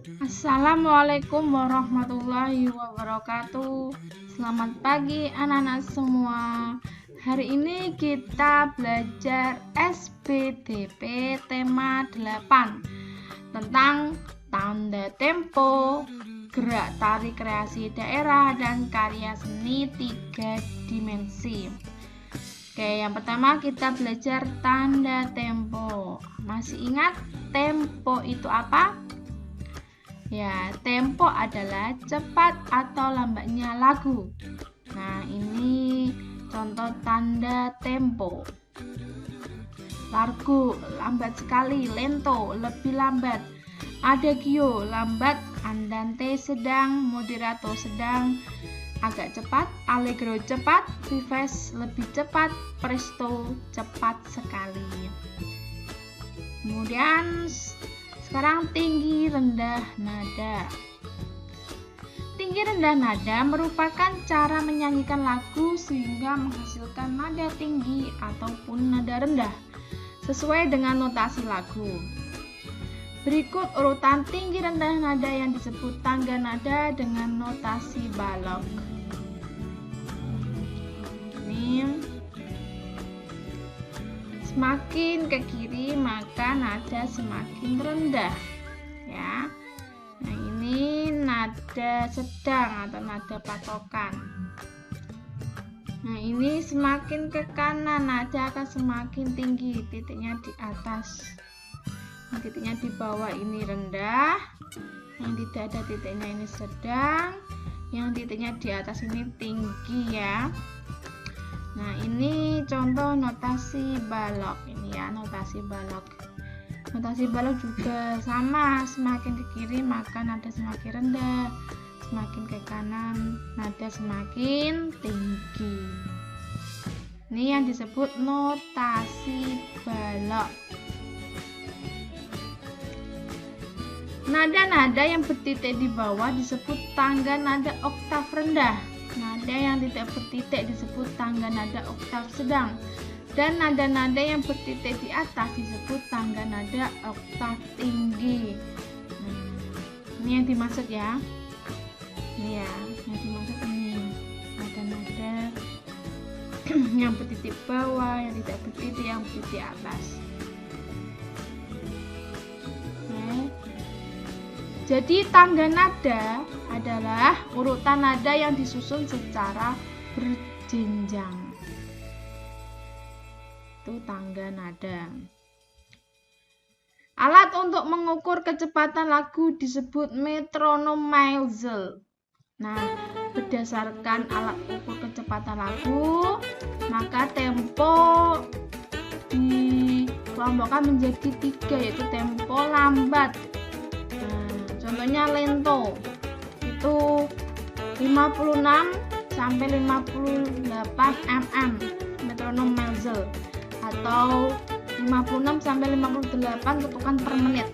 Assalamualaikum warahmatullahi wabarakatuh. Selamat pagi anak-anak semua. Hari ini kita belajar SBDP tema 8 tentang tanda tempo, gerak tarik kreasi daerah, dan karya seni 3 dimensi. Oke, yang pertama kita belajar tanda tempo. Masih ingat tempo itu apa? Ya, tempo adalah cepat atau lambatnya lagu. Nah, ini contoh tanda tempo. Largo, lambat sekali. Lento, lebih lambat. Adagio, lambat. Andante, sedang. Moderato, sedang. Agak cepat. Allegro, cepat. Vivace, lebih cepat. Presto, cepat sekali. Kemudian sekarang tinggi rendah nada. Tinggi rendah nada merupakan cara menyanyikan lagu sehingga menghasilkan nada tinggi ataupun nada rendah sesuai dengan notasi lagu. Berikut urutan tinggi rendah nada yang disebut tangga nada dengan notasi balok. Ini semakin ke kiri maka nada semakin rendah, ya. Nah, ini nada sedang atau nada patokan. Nah, ini semakin ke kanan nada akan semakin tinggi, titiknya di atas. Nah, titiknya di bawah ini rendah, yang tidak ada titiknya ini sedang, yang titiknya di atas ini tinggi, ya. Nah, ini contoh notasi balok ini, ya, notasi balok. Notasi balok juga sama, semakin ke kiri maka nada semakin rendah, semakin ke kanan nada semakin tinggi. Ini yang disebut notasi balok. Nada-nada yang bertitik di bawah disebut tangga nada oktav rendah. Nada yang tidak bertitik disebut tangga nada oktav sedang, dan nada-nada yang bertitik di atas disebut tangga nada oktav tinggi. Ini yang dimaksud, ya. Ini ya, yang dimaksud ini nada-nada yang bertitik bawah, yang tidak bertitik, yang bertitik atas. Jadi tangga nada adalah urutan nada yang disusun secara berjenjang. Itu tangga nada. Alat untuk mengukur kecepatan lagu disebut metronom Maelzel. Nah, berdasarkan alat ukur kecepatan lagu, maka tempo dikelompokkan menjadi 3, yaitu tempo lambat. Contohnya lento itu 56 sampai 58 mm metronom Maelzel, atau 56 sampai 58 ketukan per menit.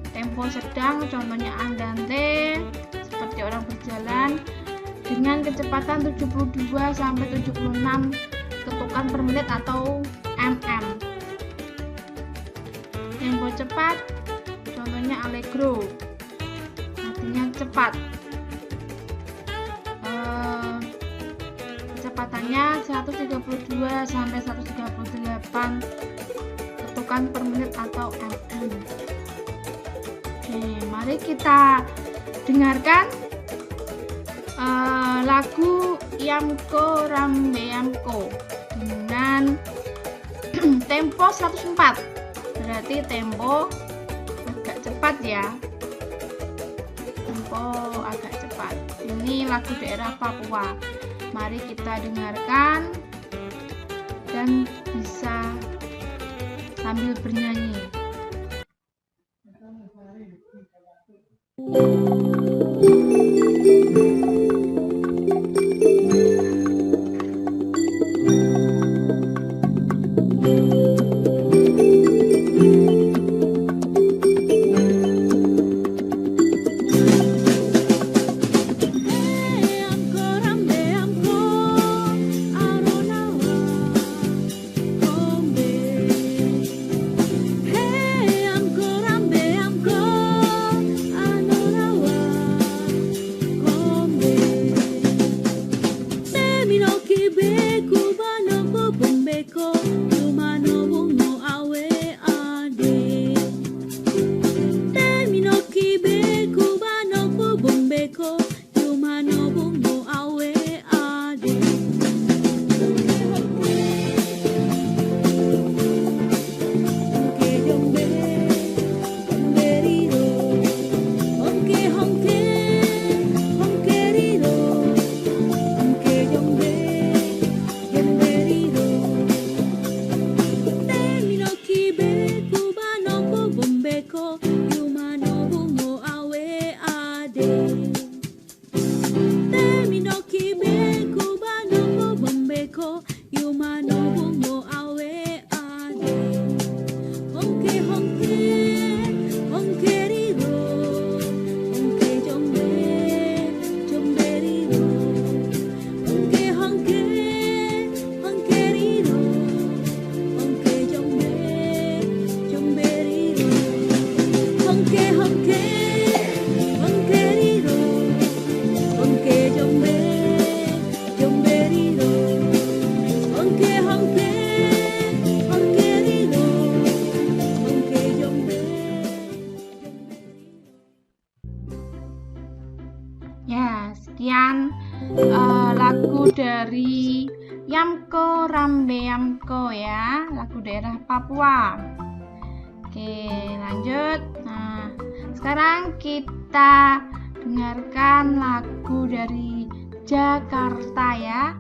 Tempo sedang contohnya andante, seperti orang berjalan dengan kecepatan 72 sampai 76 ketukan per menit atau mm. Tempo cepat contohnya allegro, artinya cepat. Kecepatannya 132 sampai 138 ketukan per menit atau mm. Oke, mari kita dengarkan lagu Yamko Rambe Yamko dengan tempo 104. Berarti tempo agak cepat, ya. Tempo agak cepat. Ini lagu daerah Papua. Mari kita dengarkan dan bisa sambil bernyanyi. Hey, I'm good, I'm bad, I'm good. bombeko yumano bungo awe ade Honke jombe riro Honke honke honke riro Honke jombe riro Temi no kibe kubano bombeko yumano bungo awe ade Temi no kibe kubano bombeko yumano bungo awe ade Honke honke honke riro Honke jombe riro Honke honke honke riro Honke jombe riro Honke honke honke riro Honke jombe riro Honke honke honke riro Honke jombe Ya, sekian lagu dari Yamko Rambe Yamko ya, lagu daerah Papua. Oke, lanjut. Nah, sekarang kita dengarkan lagu dari Jakarta ya,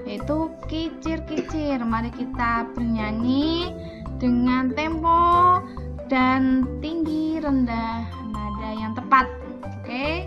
yaitu Kicir-Kicir. Mari kita bernyanyi dengan tempo dan tinggi rendah nada yang tepat. Oke.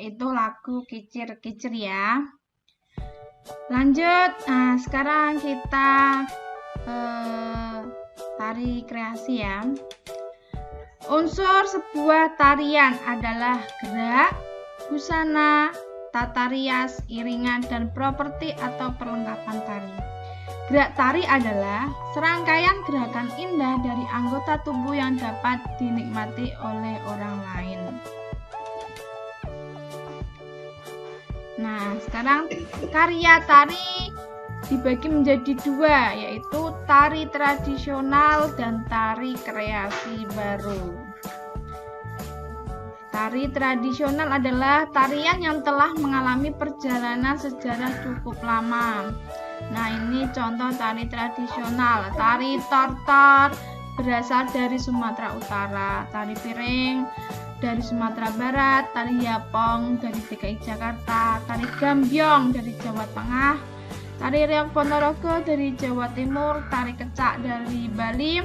Itu lagu Kicir-Kicir ya. Lanjut, nah sekarang kita tari kreasi ya. Unsur sebuah tarian adalah gerak, busana, tata rias, iringan, dan properti atau perlengkapan tari. Gerak tari adalah serangkaian gerakan indah dari anggota tubuh yang dapat dinikmati oleh orang lain. Nah, sekarang karya tari dibagi menjadi dua, yaitu tari tradisional dan tari kreasi baru. Tari tradisional adalah tarian yang telah mengalami perjalanan sejarah cukup lama. Nah, ini contoh tari tradisional. Tari tortor berasal dari Sumatera Utara, tari piring dari Sumatera Barat, tari yapong dari DKI Jakarta, tari gambyong dari Jawa Tengah, tari reok Ponorogo dari Jawa Timur, tari kecak dari Bali,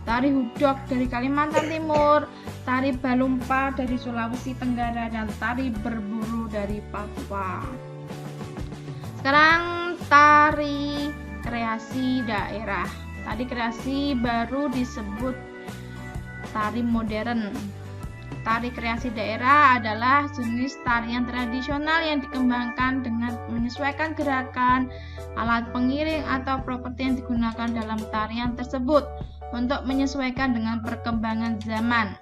tari hudok dari Kalimantan Timur, tari balumpa dari Sulawesi Tenggara, dan tari berburu dari Papua. Sekarang tari kreasi daerah. Tari kreasi baru disebut tari modern. Tari kreasi daerah adalah jenis tarian tradisional yang dikembangkan dengan menyesuaikan gerakan, alat pengiring atau properti yang digunakan dalam tarian tersebut untuk menyesuaikan dengan perkembangan zaman.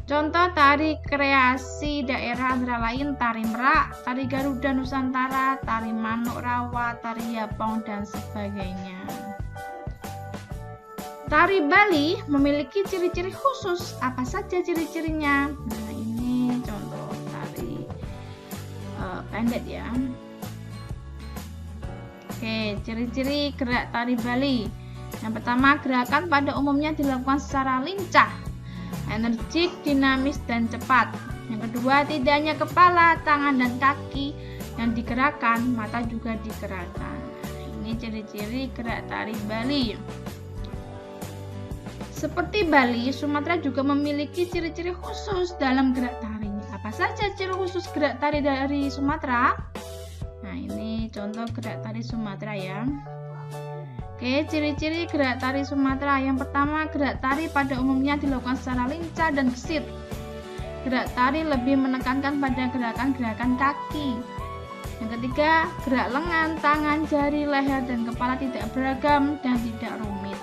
Contoh tari kreasi daerah antara lain tari merak, tari Garuda Nusantara, tari manuk rawa, tari yapong, dan sebagainya. Tari Bali memiliki ciri-ciri khusus. Apa saja ciri-cirinya? Nah, ini contoh tari pendek ya. Oke, ciri-ciri gerak tari Bali. Yang pertama, gerakan pada umumnya dilakukan secara lincah, energik, dinamis, dan cepat. Yang kedua, tidak hanya kepala, tangan, dan kaki yang digerakkan, mata juga digerakkan. Ini ciri-ciri gerak tari Bali. Seperti Bali, Sumatera juga memiliki ciri-ciri khusus dalam gerak tarinya. Apa saja ciri khusus gerak tari dari Sumatera? Nah, ini contoh gerak tari Sumatera ya. Oke, ciri-ciri gerak tari Sumatera. Yang pertama, gerak tari pada umumnya dilakukan secara lincah dan gesit. Gerak tari lebih menekankan pada gerakan-gerakan kaki. Yang ketiga, gerak lengan, tangan, jari, leher, dan kepala tidak beragam dan tidak rumit.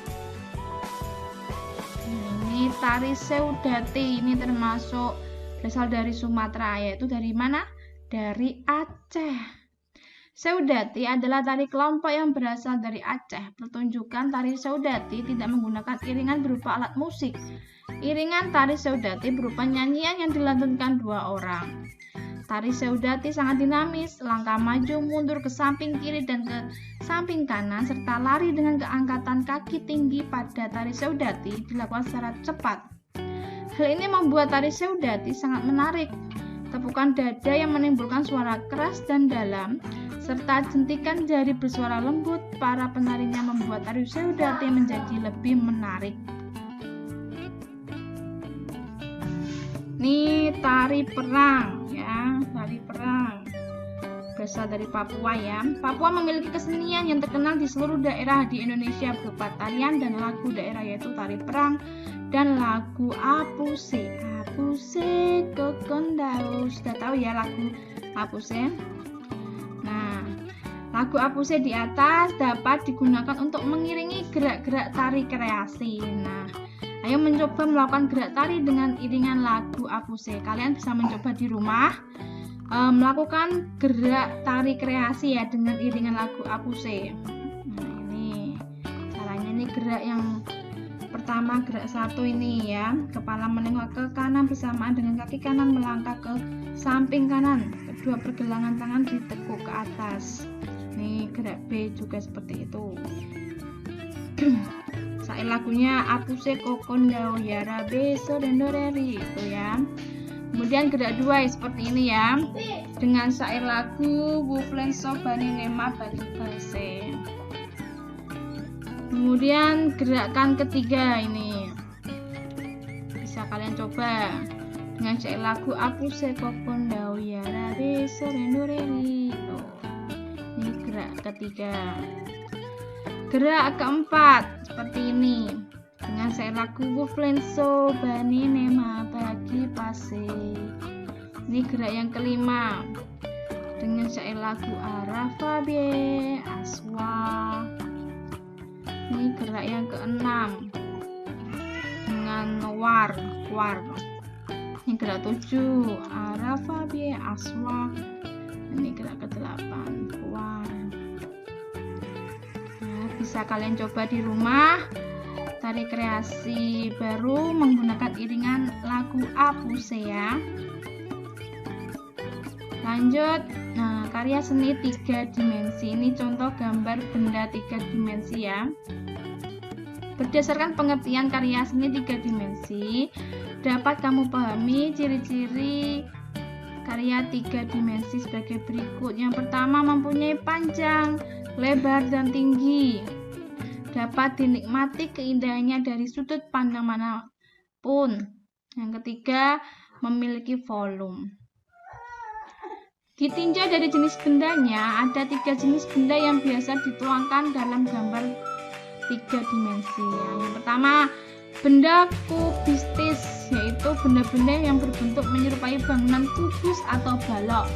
Ini tari Seudati, ini termasuk berasal dari Sumatera, yaitu dari mana? Dari Aceh. Seudati adalah tari kelompok yang berasal dari Aceh. Pertunjukan tari Seudati tidak menggunakan iringan berupa alat musik. Iringan tari Seudati berupa nyanyian yang dilantunkan dua orang. Tari Seudati sangat dinamis, langkah maju mundur ke samping kiri dan ke samping kanan, serta lari dengan keangkatan kaki tinggi pada tari Seudati dilakukan secara cepat. Hal ini membuat tari Seudati sangat menarik. Tepukan dada yang menimbulkan suara keras dan dalam, serta jentikan jari bersuara lembut para penarinya membuat tari Seudati menjadi lebih menarik. Ini tari perang ya, tari perang berasal dari Papua ya. Papua memiliki kesenian yang terkenal di seluruh daerah di Indonesia berupa tarian dan lagu daerah, yaitu tari perang dan lagu Apuse. Apuse kokondau, sudah tahu ya lagu Apuse. Nah, lagu Apuse di atas dapat digunakan untuk mengiringi gerak-gerak tari kreasi. Nah, ayo mencoba melakukan gerak tari dengan iringan lagu Apuse. Kalian bisa mencoba di rumah melakukan gerak tari kreasi ya dengan iringan lagu Apuse. Nah, ini caranya. Ini gerak yang pertama, gerak satu ini ya. Kepala menengok ke kanan bersamaan dengan kaki kanan melangkah ke samping kanan. Kedua pergelangan tangan ditekuk ke atas. Nih gerak B juga seperti itu. Sair lagunya Apuse kokondau yara beso dan doreri itu ya. Kemudian gerak dua seperti ini ya, dengan sair lagu Wuflen Sobani Nema Bagi Base. Kemudian gerakan ketiga ini bisa kalian coba dengan sair lagu Apuse kokondau yara beso dan doreri. Ini gerak ketiga. Gerak keempat seperti ini dengan sair lagu Wuflen Sobani Nema Bagi Pase. Ini gerak yang kelima dengan sair lagu Arafabe Aswa. Ini gerak yang keenam dengan war. Ini gerak 7 Arafabe Aswa. Ini gerak ke-8 war. Bisa kalian coba di rumah tari kreasi baru menggunakan iringan lagu Apuse ya. Lanjut, nah karya seni 3 dimensi. Ini contoh gambar benda 3 dimensi ya. Berdasarkan pengertian karya seni 3 dimensi, dapat kamu pahami ciri-ciri karya 3 dimensi sebagai berikut. Yang pertama, mempunyai panjang, lebar, dan tinggi. Dapat dinikmati keindahannya dari sudut pandang manapun. Yang ketiga, memiliki volume. Ditinjau dari jenis bendanya, ada 3 jenis benda yang biasa dituangkan dalam gambar 3 dimensi. Yang pertama, benda kubistis, yaitu benda-benda yang berbentuk menyerupai bangunan kubus atau balok.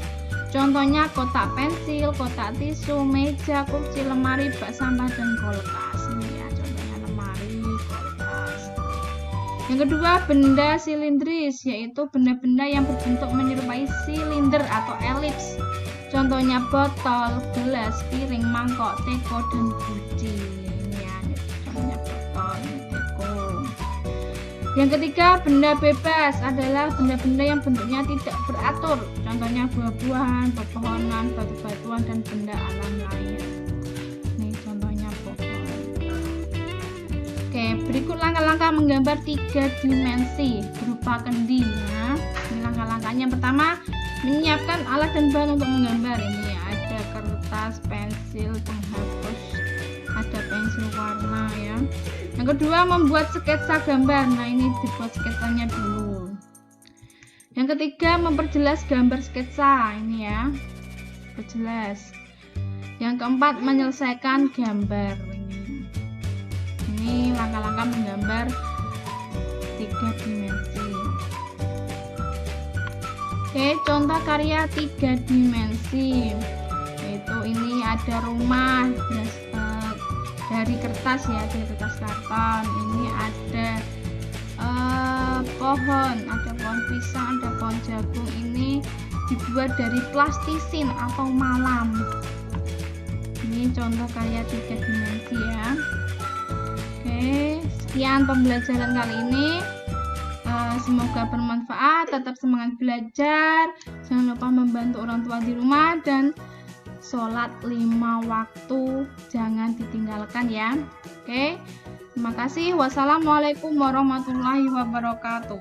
Contohnya kotak pensil, kotak tisu, meja, kursi, lemari, bak sampah, dan kulkas. Ini ya contohnya lemari, kulkas. Yang kedua, benda silindris, yaitu benda-benda yang berbentuk menyerupai silinder atau elips. Contohnya botol, gelas, piring, mangkok, teko, dan guci. Ini ya, contohnya botol, teko. Yang ketiga, benda bebas adalah benda-benda yang bentuknya tidak beratur. Contohnya buah-buahan, pepohonan, batu-batuan, dan benda alam lain. Ini contohnya pohon. Oke, berikut langkah-langkah menggambar 3 dimensi berupa kendi. Nah, ini langkah-langkahnya. Yang pertama, menyiapkan alat dan bahan untuk menggambar. Ini ada kertas, pensil, penghapus, ada pensil warna ya. Yang kedua, membuat sketsa gambar. Nah, ini dibuat sketsanya dulu. Yang ketiga, memperjelas gambar sketsa. Ini ya, perjelas. Yang keempat, menyelesaikan gambar. Ini langkah-langkah menggambar 3 dimensi. Oke, contoh karya 3 dimensi. Yaitu ini ada rumah dari kertas ya, dari kertas karton. Ini ada pohon, ada pohon pisang, ada pohon jagung. Ini dibuat dari plastisin atau malam. Ini contoh karya 3 dimensi ya. Oke, sekian pembelajaran kali ini. Semoga bermanfaat. Tetap semangat belajar. Jangan lupa membantu orang tua di rumah dan sholat 5 waktu jangan ditinggalkan ya. Oke, terima kasih. Wassalamualaikum warahmatullahi wabarakatuh.